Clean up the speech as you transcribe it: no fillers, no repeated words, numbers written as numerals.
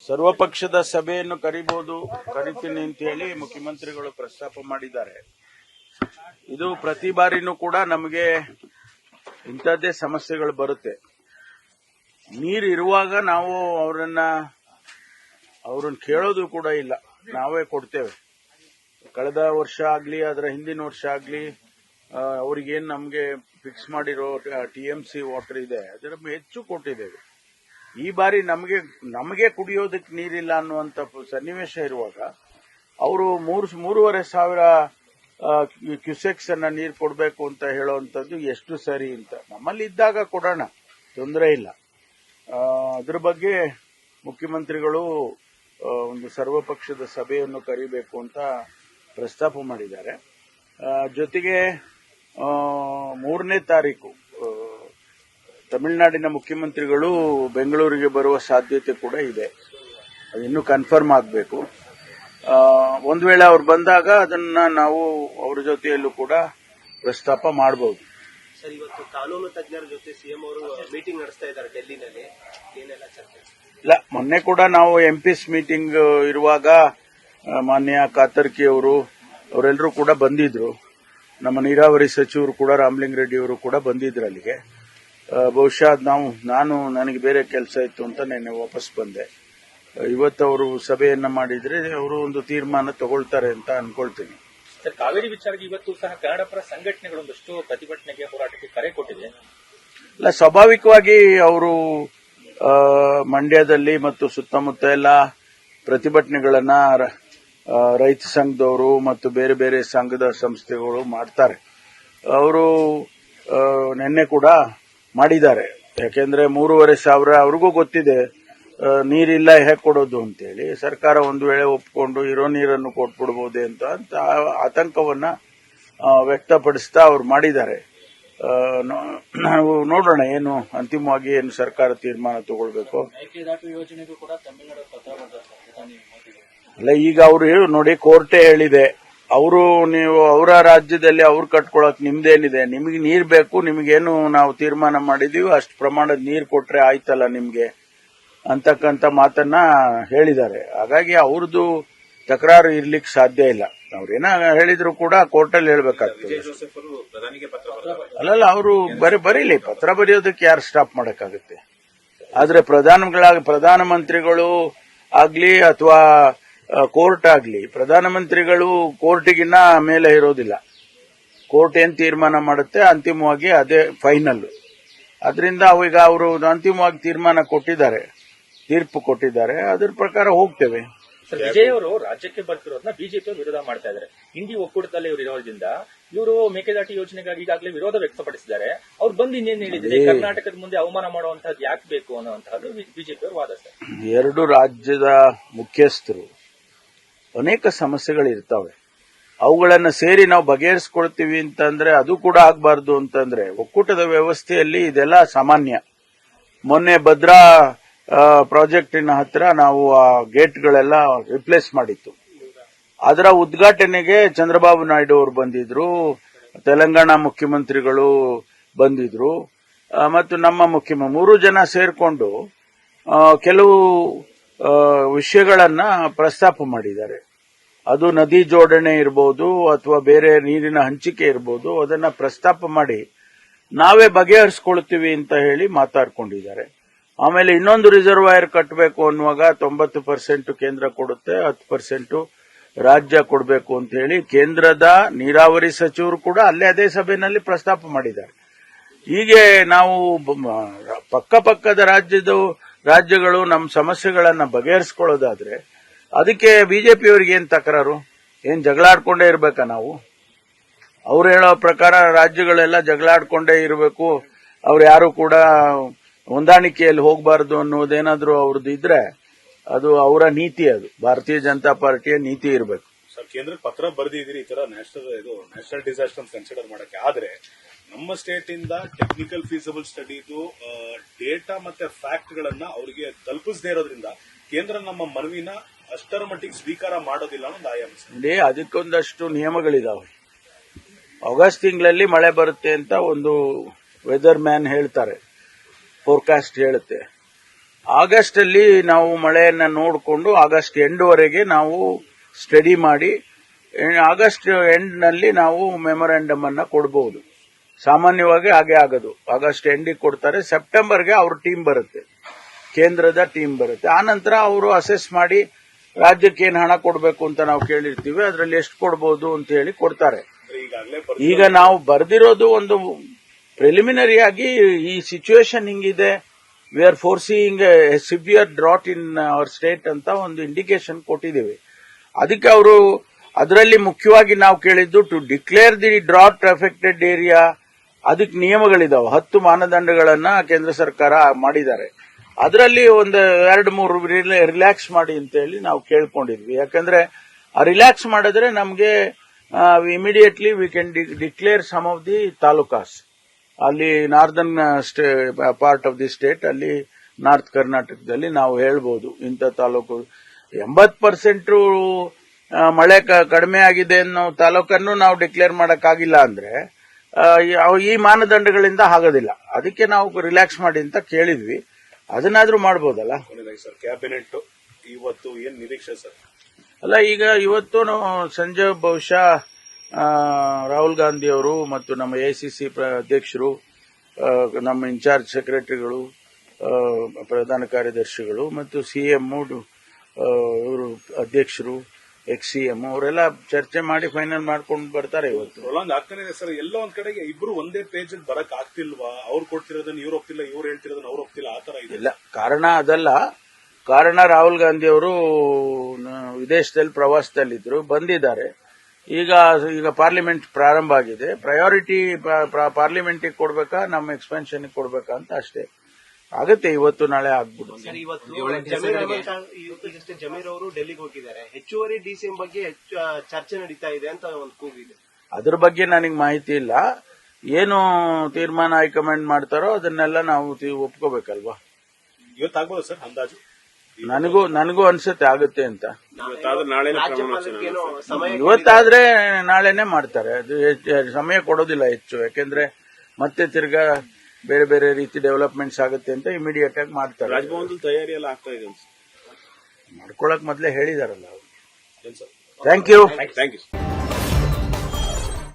ಸರ್ವಪಕ್ಷದ ಸಭೆಯನ್ನು ಕರಿತೀನಿ ಅಂತ ಹೇಳಿ ಮುಖ್ಯಮಂತ್ರಿಗಳು ಪ್ರಸ್ತಾಪ ಮಾಡಿದ್ದಾರೆ. ಇದು ಪ್ರತಿ ಬಾರಿನೂ ಕೂಡ ನಮಗೆ ಇಂಥದ್ದೇ ಸಮಸ್ಯೆಗಳು ಬರುತ್ತೆ. ನೀರು ಇರುವಾಗ ನಾವು ಅವರನ್ನ ಕೇಳೋದು ಕೂಡ ಇಲ್ಲ, ನಾವೇ ಕೊಡ್ತೇವೆ. ಕಳೆದ ವರ್ಷ ಆಗ್ಲಿ ಅದರ ಹಿಂದಿನ ವರ್ಷ ಆಗ್ಲಿ ಅವ್ರಿಗೇನು ನಮಗೆ ಫಿಕ್ಸ್ ಮಾಡಿರೋ TMC ವಾಟರ್ ಇದೆ ಅದರ ಹೆಚ್ಚು ಕೊಟ್ಟಿದ್ದೇವೆ. ಈ ಬಾರಿ ನಮಗೆ ಕುಡಿಯೋದಕ್ಕೆ ನೀರಿಲ್ಲ ಅನ್ನುವಂಥ ಸನ್ನಿವೇಶ ಇರುವಾಗ ಅವರು 3,500 ಕ್ಯೂಸೆಕ್ಸ್ ಅನ್ನ ನೀರು ಕೊಡಬೇಕು ಅಂತ ಹೇಳುವಂಥದ್ದು ಎಷ್ಟು ಸರಿ ಅಂತ. ನಮ್ಮಲ್ಲಿ ಇದ್ದಾಗ ಕೊಡೋಣ, ತೊಂದರೆ ಇಲ್ಲ. ಅದ್ರ ಬಗ್ಗೆ ಮುಖ್ಯಮಂತ್ರಿಗಳು ಒಂದು ಸರ್ವಪಕ್ಷದ ಸಭೆಯನ್ನು ಕರಿಬೇಕು ಅಂತ ಪ್ರಸ್ತಾಪ ಮಾಡಿದ್ದಾರೆ. ಜೊತೆಗೆ 3ನೇ ತಾರೀಕು ತಮಿಳುನಾಡಿನ ಮುಖ್ಯಮಂತ್ರಿಗಳು ಬೆಂಗಳೂರಿಗೆ ಬರುವ ಸಾಧ್ಯತೆ ಕೂಡ ಇದೆ. ಅದು ಇನ್ನೂ ಕನ್ಫರ್ಮ್ ಆಗಬೇಕು. ಒಂದು ವೇಳೆ ಅವ್ರು ಬಂದಾಗ ಅದನ್ನ ನಾವು ಅವ್ರ ಜೊತೆಯಲ್ಲೂ ಕೂಡ ಪ್ರಸ್ತಾಪ ಮಾಡಬಹುದು. ಸರ್, ಇವತ್ತು ಕಾನೂನು ತಜ್ಞರ ಜೊತೆ ಸಿಎಂ ಅವರು ಮೀಟಿಂಗ್ ನಡೆಸ್ತಾ ಇದ್ದಾರೆ ಡೆಲ್ಲಿನಲ್ಲಿ, ಏನೆಲ್ಲ ಚರ್ಚೆ? ಇಲ್ಲ, ಮೊನ್ನೆ ಕೂಡ ನಾವು MPs ಮೀಟಿಂಗ್ ಇರುವಾಗ ಮಾನ್ಯ ಕಾತರ್ಕಿ ಅವರೆಲ್ಲರೂ ಕೂಡ ಬಂದಿದ್ರು. ನಮ್ಮ ನೀರಾವರಿ ಸಚಿವರು ಕೂಡ ರಾಮಲಿಂಗ ರೆಡ್ಡಿ ಅವರು ಕೂಡ ಬಂದಿದ್ರು ಅಲ್ಲಿಗೆ. ಬಹುಶಃ ನನಗೆ ಬೇರೆ ಕೆಲಸ ಇತ್ತು ಅಂತ ನೆನ್ನೆ ವಾಪಸ್ ಬಂದೆ. ಇವತ್ತು ಅವರು ಸಭೆಯನ್ನ ಮಾಡಿದ್ರೆ ಅವರು ಒಂದು ತೀರ್ಮಾನ ತಗೊಳ್ತಾರೆ ಅಂತ ಅನ್ಕೊಳ್ತೀನಿ. ಸರ್, ಕಾವೇರಿ ವಿಚಾರಕ್ಕೆ ಇವತ್ತು ಸಹ ಕನ್ನಡ ಪರ ಸಂಘಟನೆಗಳೊಂದಷ್ಟು ಪ್ರತಿಭಟನೆಗೆ ಹೋರಾಟಕ್ಕೆ ಕರೆ ಕೊಟ್ಟಿದೆ. ಇಲ್ಲ, ಸ್ವಾಭಾವಿಕವಾಗಿ ಅವರು ಮಂಡ್ಯದಲ್ಲಿ ಮತ್ತು ಸುತ್ತಮುತ್ತ ಎಲ್ಲ ಪ್ರತಿಭಟನೆಗಳನ್ನ ರೈತ ಸಂಘದವರು ಮತ್ತು ಬೇರೆ ಬೇರೆ ಸಂಘದ ಸಂಸ್ಥೆಗಳು ಮಾಡ್ತಾರೆ. ಅವರು ನಿನ್ನೆ ಕೂಡ ಮಾಡಿದ್ದಾರೆ. ಯಾಕೆಂದ್ರೆ 3,500 ಅವ್ರಿಗೂ ಗೊತ್ತಿದೆ ನೀರಿಲ್ಲ ಹೇಗೆ ಕೊಡೋದು ಅಂತೇಳಿ. ಸರ್ಕಾರ ಒಂದು ವೇಳೆ ಒಪ್ಪಿಕೊಂಡು ಇರೋ ನೀರನ್ನು ಕೊಟ್ಬಿಡ್ಬೋದೇ ಅಂತ ಆತಂಕವನ್ನ ವ್ಯಕ್ತಪಡಿಸ್ತಾ ಅವ್ರು ಮಾಡಿದ್ದಾರೆ. ನಾವು ನೋಡೋಣ ಅಂತಿಮವಾಗಿ ಏನು ಸರ್ಕಾರ ತೀರ್ಮಾನ ತಗೊಳ್ಬೇಕು. ಅಲ್ಲ, ಈಗ ಅವರು ನೋಡಿ, ಕೋರ್ಟೇ ಹೇಳಿದೆ, ನೀವು ಅವರ ರಾಜ್ಯದಲ್ಲಿ ಅವ್ರು ಕಟ್ಕೊಳಕ್ ನಿಮ್ದೇನಿದೆ, ನಿಮಗೆ ನೀರ್ ಬೇಕು, ನಿಮಗೇನು ನಾವು ತೀರ್ಮಾನ ಮಾಡಿದೀವಿ ಅಷ್ಟು ಪ್ರಮಾಣದ ನೀರು ಕೊಟ್ರೆ ಆಯ್ತಲ್ಲ ನಿಮ್ಗೆ ಅಂತಕ್ಕಂಥ ಮಾತನ್ನ ಹೇಳಿದ್ದಾರೆ. ಹಾಗಾಗಿ ಅವ್ರದ್ದು ತಕರಾರು ಇರ್ಲಿಕ್ಕೆ ಸಾಧ್ಯ ಇಲ್ಲ. ಅವ್ರೇನ ಹೇಳಿದ್ರು ಕೂಡ ಕೋರ್ಟಲ್ಲಿ ಹೇಳ್ಬೇಕಾಗ್ತದೆ. ಅಲ್ಲಲ್ಲ, ಅವರು ಬರೀಲಿ, ಪತ್ರ ಬರೆಯೋದಕ್ಕೆ ಯಾರು ಸ್ಟಾಪ್ ಮಾಡಕ್ಕಾಗುತ್ತೆ? ಆದ್ರೆ ಪ್ರಧಾನಮಂತ್ರಿಗಳು ಆಗ್ಲಿ ಅಥವಾ ಕೋರ್ಟ್ ಆಗ್ಲಿ, ಪ್ರಧಾನಮಂತ್ರಿಗಳು ಕೋರ್ಟಿಗಿನ್ನ ಮೇಲೆ ಇರೋದಿಲ್ಲ. ಕೋರ್ಟ್ ಏನ್ ತೀರ್ಮಾನ ಮಾಡುತ್ತೆ ಅಂತಿಮವಾಗಿ ಅದೇ ಫೈನಲ್. ಅದರಿಂದ ಈಗ ಅವರು ಅಂತಿಮವಾಗಿ ತೀರ್ಪು ಕೊಟ್ಟಿದ್ದಾರೆ. ಅದ್ರ ಪ್ರಕಾರ ಹೋಗ್ತೇವೆ. ಸರ್, ವಿಜಯ್ ಅವರು ರಾಜ್ಯಕ್ಕೆ ಬರ್ತಿರೋದನ್ನ ಬಿಜೆಪಿ ವಿರೋಧ ಮಾಡ್ತಾ ಇದ್ದಾರೆ. ಇಂಡಿ ಒಕ್ಕೂಟದಲ್ಲಿ ಇವರು ಇರೋದ್ರಿಂದ ಇವರು ಮೇಕೆದಾಟು ಯೋಜನೆಗಾಗಿ ಈಗಾಗಲೇ ವಿರೋಧ ವ್ಯಕ್ತಪಡಿಸಿದ್ದಾರೆ. ಅವ್ರು ಬಂದು ಇನ್ನೇನು ಹೇಳಿದ್ದಾರೆ, ಕರ್ನಾಟಕದ ಮುಂದೆ ಅವಮಾನ ಮಾಡುವಂತಹದ್ದು ಯಾಕೆ ಬೇಕು ಅನ್ನುವಂತಹದ್ದು ಬಿಜೆಪಿ ಅವರು ವಾದ. ಸರ್, 2 ರಾಜ್ಯದ ಮುಖ್ಯಸ್ಥರು ಅನೇಕ ಸಮಸ್ಯೆಗಳಿರ್ತಾವೆ. ಅವುಗಳನ್ನ ಸೇರಿ ನಾವು ಬಗೆಹರಿಸಿಕೊಳ್ತೀವಿ ಅಂತಂದ್ರೆ ಅದು ಕೂಡ ಆಗಬಾರ್ದು ಅಂತಂದ್ರೆ ಒಕ್ಕೂಟದ ವ್ಯವಸ್ಥೆಯಲ್ಲಿ ಇದೆಲ್ಲ ಸಾಮಾನ್ಯ. ಮೊನ್ನೆ ಭದ್ರಾ ಪ್ರಾಜೆಕ್ಟಿನ ಹತ್ರ ನಾವು ಆ ಗೇಟ್ಗಳೆಲ್ಲ ರಿಪ್ಲೇಸ್ ಮಾಡಿತ್ತು. ಅದರ ಉದ್ಘಾಟನೆಗೆ ಚಂದ್ರಬಾಬು ನಾಯ್ಡು ಅವರು ಬಂದಿದ್ರು, ತೆಲಂಗಾಣ ಮುಖ್ಯಮಂತ್ರಿಗಳು ಬಂದಿದ್ರು, ಮತ್ತು ನಮ್ಮ 3 ಜನ ಸೇರ್ಕೊಂಡು ಕೆಲವು ವಿಷಯಗಳನ್ನ ಪ್ರಸ್ತಾಪ ಮಾಡಿದ್ದಾರೆ. ಅದು ನದಿ ಜೋಡಣೆ ಇರಬಹುದು ಅಥವಾ ಬೇರೆ ನೀರಿನ ಹಂಚಿಕೆ ಇರಬಹುದು. ಅದನ್ನ ಪ್ರಸ್ತಾಪ ಮಾಡಿ ನಾವೇ ಬಗೆಹರಿಸಿಕೊಳ್ತೀವಿ ಅಂತ ಹೇಳಿ ಮಾತಾಡ್ಕೊಂಡಿದ್ದಾರೆ. ಆಮೇಲೆ ಇನ್ನೊಂದು ರಿಸರ್ವಾಯರ್ ಕಟ್ಟಬೇಕು ಅನ್ನುವಾಗ 90% ಕೇಂದ್ರ ಕೊಡುತ್ತೆ, 10% ರಾಜ್ಯ ಕೊಡಬೇಕು ಅಂತ ಹೇಳಿ ಕೇಂದ್ರದ ನೀರಾವರಿ ಸಚಿವರು ಕೂಡ ಅದೇ ಸಭೆಯಲ್ಲಿ ಪ್ರಸ್ತಾಪ ಮಾಡಿದ್ದಾರೆ. ಹೀಗೆ ನಾವು ಪಕ್ಕದ ರಾಜ್ಯಗಳು ನಮ್ಮ ಸಮಸ್ಯೆಗಳನ್ನ ಬಗೆಹರಿಸಿಕೊಳ್ಳೋದಾದ್ರೆ ಅದಕ್ಕೆ ಬಿಜೆಪಿಯವರಿಗೆ ಏನ್ ತಕರಾರು? ಏನ್ ಜಗಳಾಡ್ಕೊಂಡೇ ಇರ್ಬೇಕಾ ನಾವು? ಅವ್ರು ಹೇಳೋ ಪ್ರಕಾರ ರಾಜ್ಯಗಳೆಲ್ಲ ಜಗಳಾಡ್ಕೊಂಡೇ ಇರಬೇಕು, ಅವ್ರು ಯಾರು ಕೂಡ ಹೊಂದಾಣಿಕೆಯಲ್ಲಿ ಹೋಗಬಾರದು ಅನ್ನೋದೇನಾದ್ರೂ ಅವ್ರದ್ದು ಇದ್ರೆ ಅದು ಅವರ ನೀತಿ, ಅದು ಭಾರತೀಯ ಜನತಾ ಪಾರ್ಟಿಯ ನೀತಿ ಇರಬೇಕು. ಸರ್, ಕೇಂದ್ರಕ್ಕೆ ಪತ್ರ ಬರೆದಿದ್ದೀರಿ ಈ ತರ ನ್ಯಾಷನಲ್ ಡಿಸಾಸ್ಟರ್ ಕನ್ಸಿಡರ್ ಮಾಡಕ್ಕೆ. ಆದ್ರೆ ನಮ್ಮ ಸ್ಟೇಟ್ ಇಂದ ಟೆಕ್ನಿಕಲ್ ಫೀಸಿಬಲ್ ಸ್ಟಡಿದು ಡೇಟಾ ಮತ್ತೆ ಫ್ಯಾಕ್ಟ್ ಗಳನ್ನ ಅವರಿಗೆ ತಲುಪಿಸದೇ ಇರೋದ್ರಿಂದ ಕೇಂದ್ರ ನಮ್ಮ ಮನವಿನ ಅಷ್ಟರ ಮಟ್ಟಿಗೆ ಸ್ವೀಕಾರ ಮಾಡೋದಿಲ್ಲ ಅನ್ನೋದು ಆಯಾಮ. ಅದಕ್ಕೊಂದಷ್ಟು ನಿಯಮಗಳಿದಾವೆ. ಆಗಸ್ಟ್ ತಿಂಗಳಲ್ಲಿ ಮಳೆ ಬರುತ್ತೆ ಅಂತ ಒಂದು ವೆದರ್ ಮ್ಯಾನ್ ಹೇಳ್ತಾರೆ, ಫೋರ್ಕಾಸ್ಟ್ ಹೇಳುತ್ತೆ. ಆಗಸ್ಟ್ ಅಲ್ಲಿ ನಾವು ಮಳೆಯನ್ನ ನೋಡಿಕೊಂಡು ಆಗಸ್ಟ್ ಎಂಡ್ವರೆಗೆ ನಾವು ಸ್ಟಡಿ ಮಾಡಿ ಆಗಸ್ಟ್ ಎಂಡ್ ನಲ್ಲಿ ನಾವು ಮೆಮೊರಾಂಡಮ್ ಅನ್ನ ಕೊಡಬಹುದು. ಸಾಮಾನ್ಯವಾಗಿ ಹಾಗೆ ಆಗೋದು. ಆಗಸ್ಟ್ ಎಂಡಿಗೆ ಕೊಡ್ತಾರೆ, ಸೆಪ್ಟೆಂಬರ್ಗೆ ಅವ್ರ ಟೀಮ್ ಬರುತ್ತೆ, ಕೇಂದ್ರದ ಟೀಮ್ ಬರುತ್ತೆ. ಆ ನಂತರ ಅವರು ಅಸೆಸ್ ಮಾಡಿ ರಾಜ್ಯಕ್ಕೆ ಏನು ಹಣ ಕೊಡಬೇಕು ಅಂತ ನಾವು ಕೇಳಿರ್ತೀವಿ, ಅದರಲ್ಲಿ ಎಷ್ಟು ಕೊಡಬಹುದು ಅಂತ ಹೇಳಿ ಕೊಡ್ತಾರೆ. ಈಗ ನಾವು ಬರೆದಿರೋದು ಒಂದು ಪ್ರಿಲಿಮಿನರಿ ಆಗಿ ಈ ಸಿಚುವೇಶನ್ ಹಿಂಗಿದೆ, we are forcing A severe drought in our state ಅಂತ ಒಂದು ಇಂಡಿಕೇಶನ್ ಕೊಟ್ಟಿದ್ದೀವಿ. ಅದಕ್ಕೆ ಅವರು ಅದರಲ್ಲಿ ಮುಖ್ಯವಾಗಿ ನಾವು ಕೇಳಿದ್ದು to declare the drought affected area. ಅದಕ್ಕೆ ನಿಯಮಗಳಿದಾವೆ, 10 ಮಾನದಂಡಗಳನ್ನ ಕೇಂದ್ರ ಸರ್ಕಾರ ಮಾಡಿದ್ದಾರೆ. ಅದರಲ್ಲಿ ಒಂದು 2-3 ರಿಲ್ಯಾಕ್ಸ್ ಮಾಡಿ ಅಂತ ಹೇಳಿ ನಾವು ಕೇಳ್ಕೊಂಡಿದ್ವಿ. ಯಾಕಂದ್ರೆ ಆ ರಿಲ್ಯಾಕ್ಸ್ ಮಾಡಿದ್ರೆ ನಮಗೆ immediately we can declare some of the talukas. ಅಲ್ಲಿ northern part of the state, ಅಲ್ಲಿ ನಾರ್ತ್ ಕರ್ನಾಟಕದಲ್ಲಿ ನಾವು ಹೇಳ್ಬೋದು ಇಂಥ ತಾಲೂಕು 80% ಮಳೆ ಕಡಿಮೆ ಆಗಿದೆ ಅನ್ನೋ ತಾಲೂಕನ್ನು ನಾವು ಡಿಕ್ಲೇರ್ ಮಾಡಕ್ಕಾಗಿಲ್ಲ ಅಂದ್ರೆ ಈ ಮಾನದಂಡಗಳಿಂದ ಆಗೋದಿಲ್ಲ. ಅದಕ್ಕೆ ನಾವು ರಿಲ್ಯಾಕ್ಸ್ ಮಾಡಿ ಅಂತ ಕೇಳಿದ್ವಿ. ಅದನ್ನಾದ್ರೂ ಮಾಡ್ಬೋದಲ್ಲ. ಸರ್, ಕ್ಯಾಬಿನೆಟ್ ಇವತ್ತು ಏನ್ ನಿರೀಕ್ಷೆ ಸರ್? ಅಲ್ಲ, ಈಗ ಇವತ್ತು ಸಂಜೆ ಬಹುಶಃ ರಾಹುಲ್ ಗಾಂಧಿ ಅವರು ಮತ್ತು ನಮ್ಮ ಎಐಸಿಸಿ ಅಧ್ಯಕ್ಷರು, ನಮ್ಮ ಇನ್ಚಾರ್ಜ್ ಸೆಕ್ರೆಟರಿಗಳು, ಪ್ರಧಾನ ಕಾರ್ಯದರ್ಶಿಗಳು ಮತ್ತು ಸಿಎಂ ಇವರು ಅಧ್ಯಕ್ಷರು, ಎಕ್ಸ್-ಸಿಎಂ ಅವರೆಲ್ಲ ಚರ್ಚೆ ಮಾಡಿ ಫೈನಲ್ ಮಾಡ್ಕೊಂಡು ಬರ್ತಾರೆ. ಇವತ್ತು ಪ್ರೊಲಾಂಗ್ ಆಗ್ತಾನೆ ಇದೆ ಸರ್. ಎಲ್ಲೋ ಒಂದ್ ಕಡೆಗೆ ಇಬ್ರು ಒಂದೇ ಪೇಜ್ ಬರಕ್ ಆಗ್ತಿಲ್ವಾ? ಅವ್ರು ಕೊಡ್ತಿರೋದನ್ನ ಇವ್ರು ಒಪ್ತಿಲ್ಲ, ಇವ್ರು ಹೇಳ್ತಿರೋದನ್ನ ಅವ್ರು ಒಪ್ತಿಲ್ಲ, ಆ ತರ ಇದೆ. ಇಲ್ಲ, ಕಾರಣ ಅದಲ್ಲ. ಕಾರಣ ರಾಹುಲ್ ಗಾಂಧಿ ಅವರು ವಿದೇಶದಲ್ಲಿ ಪ್ರವಾಸದಲ್ಲಿದ್ರು, ಬಂದಿದ್ದಾರೆ. ಈಗ ಪಾರ್ಲಿಮೆಂಟ್ ಪ್ರಾರಂಭ ಆಗಿದೆ. ಪ್ರಯಾರಿಟಿ ಪಾರ್ಲಿಮೆಂಟಿಗೆ ಕೊಡ್ಬೇಕಾ, ನಮ್ಮ ಎಕ್ಸ್ಪೆನ್ಷನ್ ಕೊಡ್ಬೇಕಾ ಅಂತ ಅಷ್ಟೇ. ಆಗತ್ತೆ, ಇವತ್ತು ನಾಳೆ ಆಗ್ಬಿಡು. ಈಗಷ್ಟೇ ಜಮೀರ್ ಅವರು ಡೆಲ್ಲಿಗೆ ಹೋಗಿದ್ದಾರೆ. ಹೆಚ್ಚುವರಿ ಡಿಸಿಎಂ ಬಗ್ಗೆ ಚರ್ಚೆ ನಡೀತಾ ಇದೆ ಅಂತ ಒಂದು ಕೂಗಿದೆ. ಅದ್ರ ಬಗ್ಗೆ ನನಗೆ ಮಾಹಿತಿ ಇಲ್ಲ. ಏನು ತೀರ್ಮಾನ ಹೈಕಮಾಂಡ್ ಮಾಡ್ತಾರೋ ಅದನ್ನೆಲ್ಲ ನಾವು ಒಪ್ಕೋಬೇಕಲ್ವಾ. ಇವತ್ತಾಗ್ಬೋದು ಸರ್ ಅಂದಾಜು? ನನಗೂ ಅನ್ಸುತ್ತೆ ಆಗುತ್ತೆ ಅಂತ. ಸಮಯ ಇವತ್ತಾದ್ರೆ ನಾಳೆನೆ ಮಾಡ್ತಾರೆ. ಅದು ಸಮಯ ಕೊಡೋದಿಲ್ಲ ಹೆಚ್ಚು, ಯಾಕೆಂದ್ರೆ ಮತ್ತೆ ತಿರ್ಗಾ ಬೇರೆ ಬೇರೆ ರೀತಿ ಡೆವಲಪ್ಮೆಂಟ್ಸ್ ಆಗುತ್ತೆ ಅಂತ ಇಮಿಡಿಯೇಟ್ ಆಗಿ ಮಾಡ್ತಾರೆ. ರಾಜಭವನದಲ್ಲಿ ತಯಾರಿ ಎಲ್ಲ ಆಗ್ತಾ ಇದೆ ಮಾಡ್ಕೊಳಕ್ ಮೊದಲೇ ಹೇಳಿದಾರಲ್ಲ. Thank you.